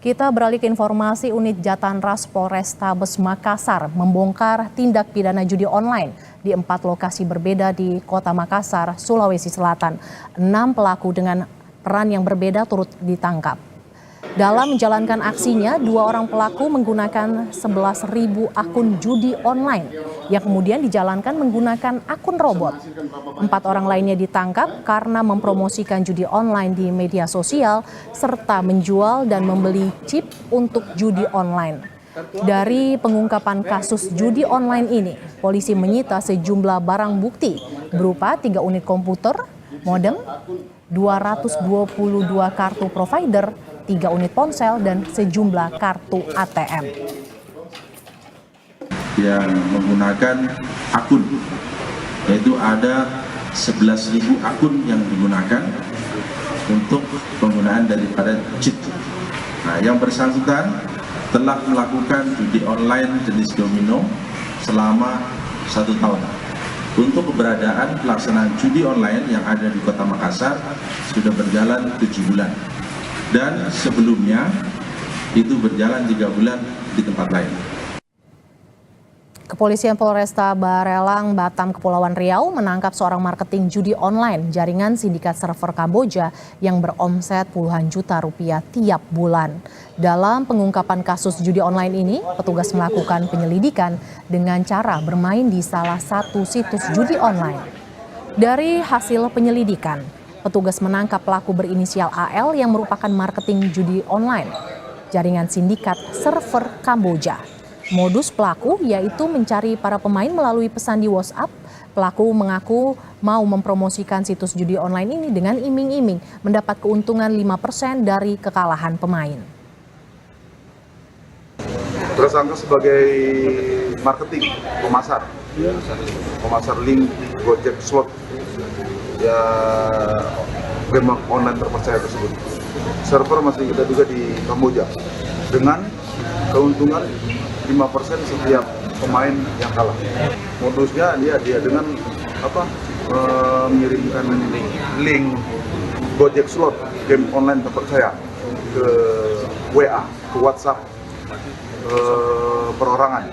Kita beralih ke informasi. Unit Jatanras Polrestabes Makassar membongkar tindak pidana judi online di 4 lokasi berbeda di Kota Makassar, Sulawesi Selatan. 6 pelaku dengan peran yang berbeda turut ditangkap. Dalam menjalankan aksinya, 2 orang pelaku menggunakan 11.000 akun judi online yang kemudian dijalankan menggunakan akun robot. 4 orang lainnya ditangkap karena mempromosikan judi online di media sosial serta menjual dan membeli chip untuk judi online. Dari pengungkapan kasus judi online ini, polisi menyita sejumlah barang bukti berupa 3 unit komputer, modem, 222 kartu provider, 3 unit ponsel, dan sejumlah kartu ATM. Yang menggunakan akun, yaitu ada 11.000 akun yang digunakan untuk penggunaan daripada cheat. Nah, yang bersangkutan telah melakukan judi online jenis domino selama 1 tahun. Untuk keberadaan pelaksanaan judi online yang ada di Kota Makassar sudah berjalan 7 bulan. Dan sebelumnya itu berjalan 3 bulan di tempat lain. Kepolisian Polresta Barelang, Batam, Kepulauan Riau menangkap seorang marketing judi online jaringan sindikat server Kamboja yang beromset puluhan juta rupiah tiap bulan. Dalam pengungkapan kasus judi online ini, petugas melakukan penyelidikan dengan cara bermain di salah satu situs judi online. Dari hasil penyelidikan, petugas menangkap pelaku berinisial AL yang merupakan marketing judi online jaringan sindikat server Kamboja. Modus pelaku yaitu mencari para pemain melalui pesan di WhatsApp. Pelaku mengaku mau mempromosikan situs judi online ini dengan iming-iming mendapat keuntungan 5% dari kekalahan pemain. Tersangka sebagai marketing, pemasar link Gojek Slot, ya game online terpercaya tersebut. Server masih kita duga di Kamboja dengan keuntungan 5% setiap pemain yang kalah. Modusnya dia dengan mengirimkan link Gojek Slot game online terpercaya ke WA, ke WhatsApp perorangan.